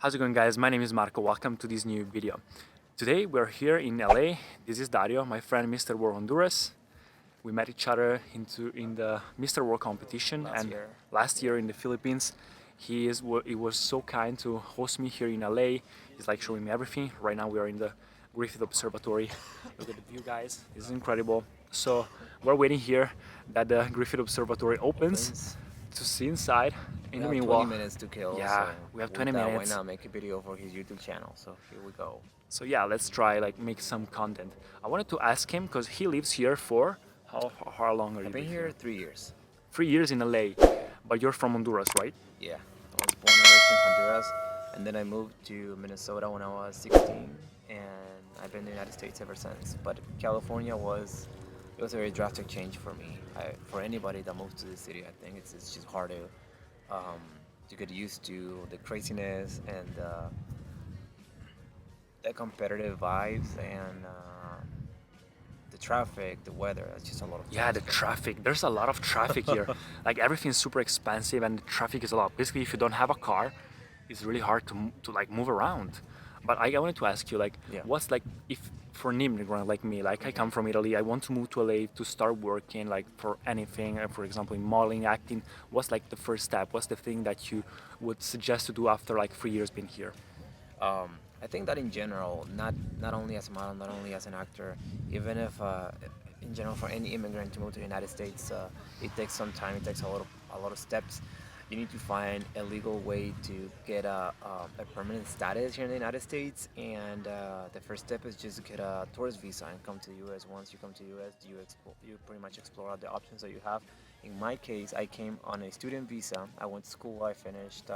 How's it going, guys? My name is Marco. Welcome to this new video. Today we're here in LA. This is Dario, my friend Mr. World Honduras. We met each other in the Mr. World competition last year in the Philippines. He was so kind to host me here in LA. He's like showing me everything. Right now we are in the Griffith Observatory. Look at the view, guys. This is incredible. So we're waiting here that the Griffith Observatory opens to see inside. In the meanwhile, 20 minutes to kill. Yeah, so we have 20 minutes. Why not make a video for his YouTube channel? So here we go. So yeah, let's try make some content. I wanted to ask him because he lives here for how long are you? I've been here 3 years. 3 years in LA, but you're from Honduras, right? Yeah, I was born and raised in Honduras, and then I moved to Minnesota when I was 16, and I've been in the United States ever since. But California was a very drastic change for me. For anybody that moves to the city, I think it's just hard to get used to the craziness and the competitive vibes and the traffic, the weather. It's just a lot of the traffic. There's a lot of traffic here. Like everything's super expensive and the traffic is a lot. Basically, if you don't have a car, it's really hard to like move around. But I wanted to ask you, what's if for an immigrant like me, I come from Italy, I want to move to LA to start working for anything, for example, in modeling, acting. What's the first step? What's the thing that you would suggest to do after 3 years being here? I think that in general, not only as a model, not only as an actor, even if in general for any immigrant to move to the United States, it takes some time. It takes a lot of steps. You need to find a legal way to get a permanent status here in the United States, and the first step is just to get a tourist visa and come to the U.S. Once you come to the U.S., you pretty much explore all the options that you have. In my case, I came on a student visa. I went to school. I finished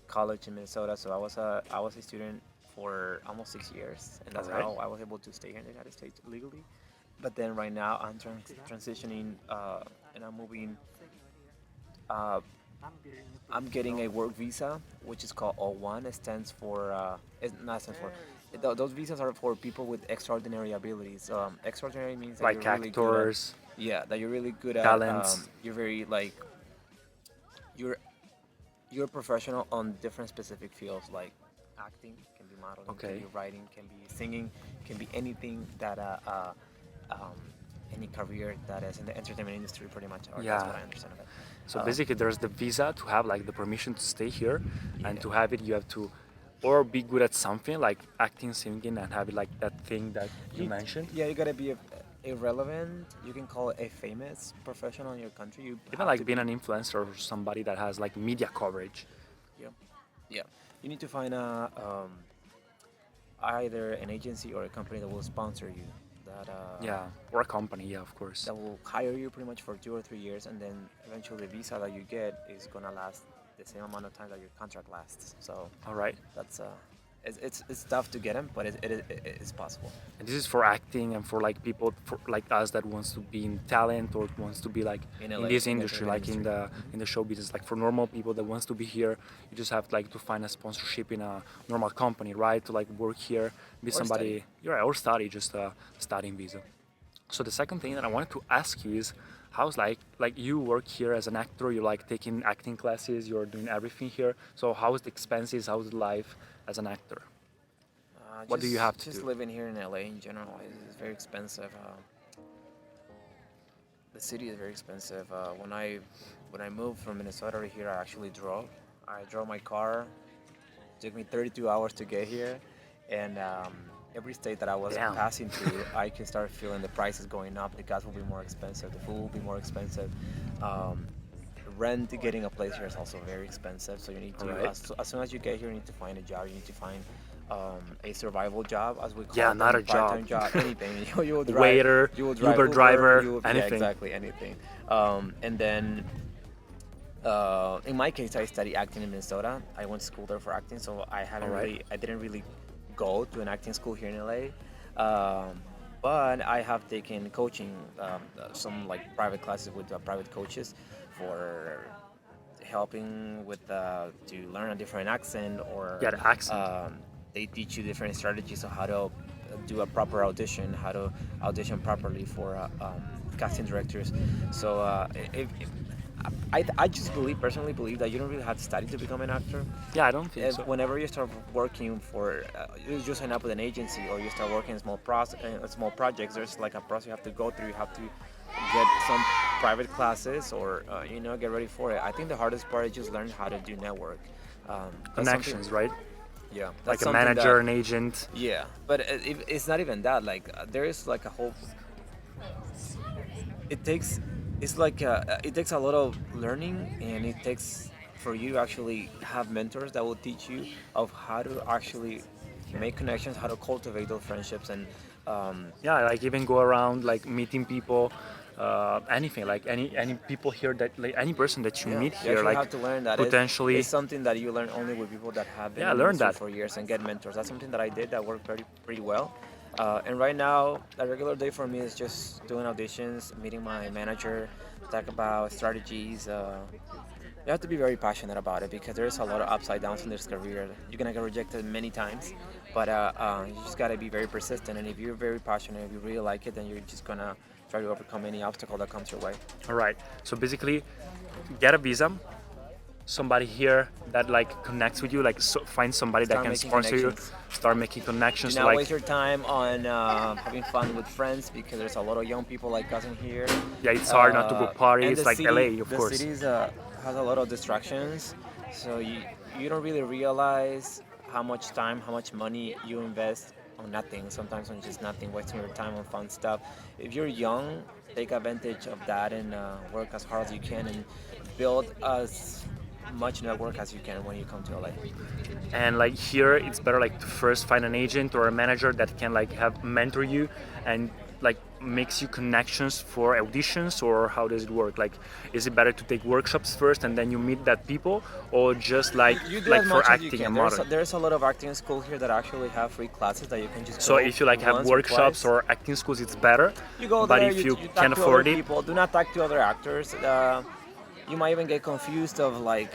college in Minnesota, so I was a student for almost 6 years, and that's how I was able to stay here in the United States legally. But then right now I'm transitioning and I'm moving. I'm getting a work visa, which is called O1. It stands for, those visas are for people with extraordinary abilities. Extraordinary means that you're really actors. That you're really good at talents. You're very you're a professional on different specific fields, like acting, can be modeling, can be writing, can be singing, can be anything that any career that is in the entertainment industry, pretty much. That's what I understand of it. So basically, there's the visa to have the permission to stay here, and to have it, you have to or be good at something like acting, singing, and have it that thing that you mentioned. Yeah, you gotta be a relevant. You can call it a famous professional in your country. You even being an influencer or somebody that has media coverage. Yeah. You need to find either an agency or a company that will sponsor you. Or a company, of course. That will hire you pretty much for 2 or 3 years, and then eventually the visa that you get is gonna last the same amount of time that your contract lasts. So, all right, that's it's tough to get them, but it's possible. And this is for acting and for people like us that wants to be in talent or wants to be in this industry, in the show business. For normal people that wants to be here, you just have to find a sponsorship in a normal company, right? To work here, be somebody, or study, just a studying visa. So the second thing that I wanted to ask you is, how's you work here as an actor? You're taking acting classes. You're doing everything here. So how's the expenses? How's the life as an actor? What do you have to do? Just living here in LA in general is very expensive. The city is very expensive. When I moved from Minnesota to here, I actually drove. I drove my car. It took me 32 hours to get here, and every state that I was passing through, I can start feeling the prices going up. The gas will be more expensive. The food will be more expensive. Rent, getting a place here is also very expensive. So you need to, as soon as you get here, you need to find a job. You need to find a survival job, as we call it. Not a part-time job. Anything. You will drive, waiter, you will drive Uber driver, anything. Yeah, exactly, anything. And then, in my case, I studied acting in Minnesota. I went to school there for acting, so I didn't really go to an acting school here in LA. But I have taken coaching, some private classes with private coaches for helping with to learn a different accent or the accent. They teach you different strategies of how to do a proper audition, how to audition properly for casting directors. So I just personally believe that you don't really have to study to become an actor. Yeah, I don't think so. Whenever you start working for, you sign up with an agency or you start working in small projects, there's like a process you have to go through. You have to get some private classes or get ready for it. I think the hardest part is just learn how to do network. That's Connections, right? Yeah, Like that's a something manager, that- an agent. Yeah, but it's not even that. Like there is like a whole. It takes. It's like it takes a lot of learning, and it takes for you to actually have mentors that will teach you of how to actually make connections, how to cultivate those friendships, and Yeah, like even go around like meeting people, anything, like any people here that like any person that you yeah, meet you here, actually like have to learn that. potentially. It's something that you learn only with people that have been Yeah, in the learn industry that. for years and get mentors. That's something that I did that worked pretty well. And right now, a regular day for me is just doing auditions, meeting my manager, talk about strategies. You have to be very passionate about it because there's a lot of upside downs in this career. You're gonna get rejected many times, but you just gotta be very persistent. And if you're very passionate, if you really like it, then you're just gonna try to overcome any obstacle that comes your way. All right. So basically, get a visa. Somebody here that like connects with you, like find somebody that Start can making sponsor you. connections. Start making connections. Do So not like, waste your time on having fun with friends because there's a lot of young people like us in here. yeah, it's hard not to go party. And It's the like city, LA, of the course. cities has a lot of distractions, so you don't really realize how much time, how much money you invest on nothing. Sometimes on just nothing, wasting your time on fun stuff. If you're young, take advantage of that and work as hard as you can and build as much network as you can when you come to LA. And like here, it's better like to first find an agent or a manager that can like have mentor you and like makes you connections for auditions, or how does it work? Like, is it better to take workshops first and then you meet that people, or just like You do like as for much as you acting can. and There's modeling? there's a lot of acting school here that actually have free classes that you can just So go if you like have once or workshops twice. or acting schools, it's better. You go But there, if you talk can't to afford other it, people. Do not talk to other actors. You might even get confused of like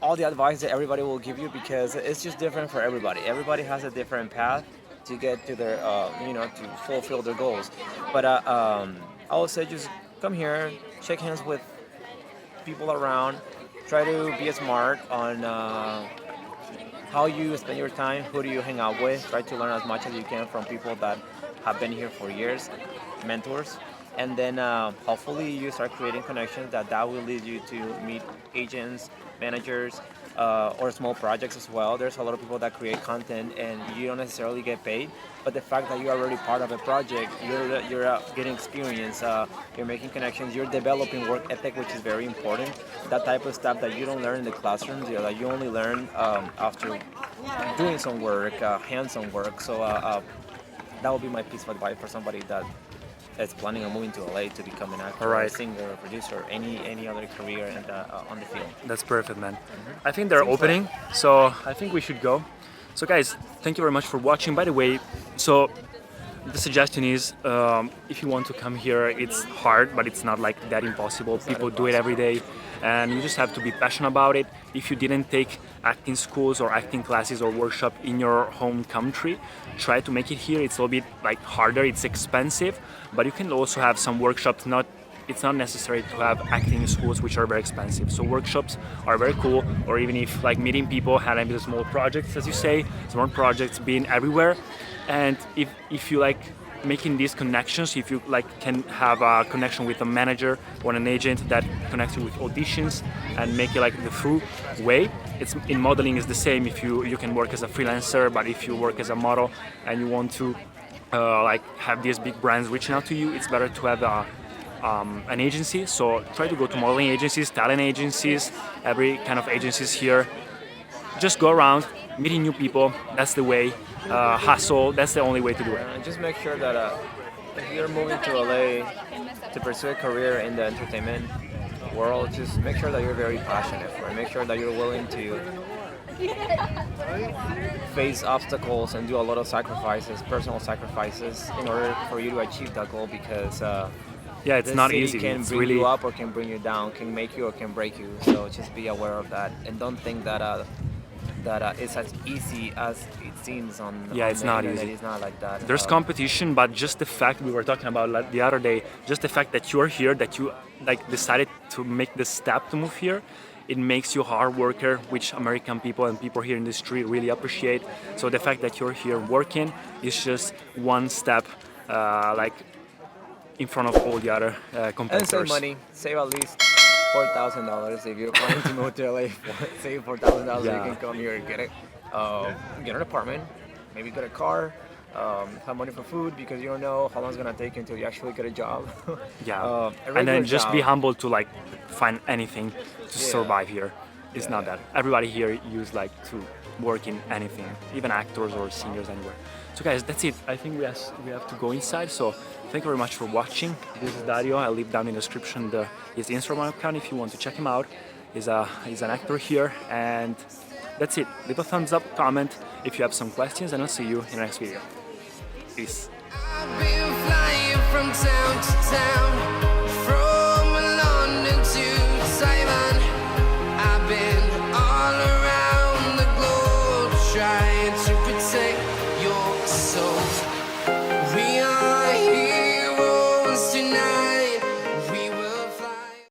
all the advice that everybody will give you because it's just different for everybody. Everybody has a different path to get to their, to fulfill their goals. But I would say just come here, shake hands with people around, try to be smart on how you spend your time, who do you hang out with, try to learn as much as you can from people that have been here for years, mentors, and then hopefully you start creating connections that will lead you to meet agents, managers, or small projects as well. There's a lot of people that create content and you don't necessarily get paid, but the fact that you're already part of a project, you're getting experience, you're making connections, you're developing work ethic, which is very important. That type of stuff that you don't learn in the classrooms, that you only learn after doing some work, hands-on work. So that would be my piece of advice for somebody that is planning on moving to LA to become an actor, Alright. a singer, a producer, any other career on the field. that's perfect, man. I think they're opening, so I think we should go. So guys, thank you very much for watching. By the way, so the suggestion is if you want to come here, it's hard, but it's not like that impossible. People do it every day, and you just have to be passionate about it. If you didn't take acting schools or acting classes or workshop in your home country, try to make it here. It's a little bit like harder, it's expensive, but you can also have some workshops. It's not necessary to have acting schools which are very expensive. So workshops are very cool, or even if like meeting people, having small projects, as you say, small projects being everywhere. And if you like making these connections, if you like can have a connection with a manager or an agent that connects you with auditions and make it like the full way. It's in modeling is the same. If you can work as a freelancer, but if you work as a model and you want to like have these big brands reaching out to you, it's better to have an agency. So try to go to modeling agencies, talent agencies, every kind of agencies here. Just go around, meeting new people. That's the way. Hustle. That's the only way to do it. Just make sure that if you're moving to LA to pursue a career in the entertainment world, just make sure that you're very passionate for it. Make sure that you're willing to face obstacles and do a lot of sacrifices, personal sacrifices, in order for you to achieve that goal. Because Yeah, it's the not city easy. can It's bring really you up or can bring you down, can make you or can break you. So just be aware of that, and don't think that that it's as easy as it seems on Yeah, on it's the not internet. easy. It's not like that. There's competition, but just the fact we were talking about like the other day, just the fact that you're here, that you like decided to make the step to move here, it makes you a hard worker, which American people and people here in the street really appreciate. So the fact that you're here working is just one step, like in front of all the other And competitors. save money. Save at least $4,000 if you're planning to move to LA. Save $4,000. Yeah. You can come here and get an apartment, maybe get a car. Have money for food because you don't know how long it's gonna take until you actually get a job. Yeah, A and regular then just be job. humble to like find anything to survive here. It's not that. Everybody here used like to work in anything, even actors or singers anywhere. So guys, that's it. I think we have to go inside. So thank you very much for watching. This is Dario. I'll leave down in the description his Instagram account if you want to check him out. He's an actor here, and that's it. Leave a thumbs up, comment if you have some questions, and I'll see you in the next video. Peace. I've been flying from town to town, from London to Taiwan. I've been all around the globe trying to protect your soul. We are heroes tonight.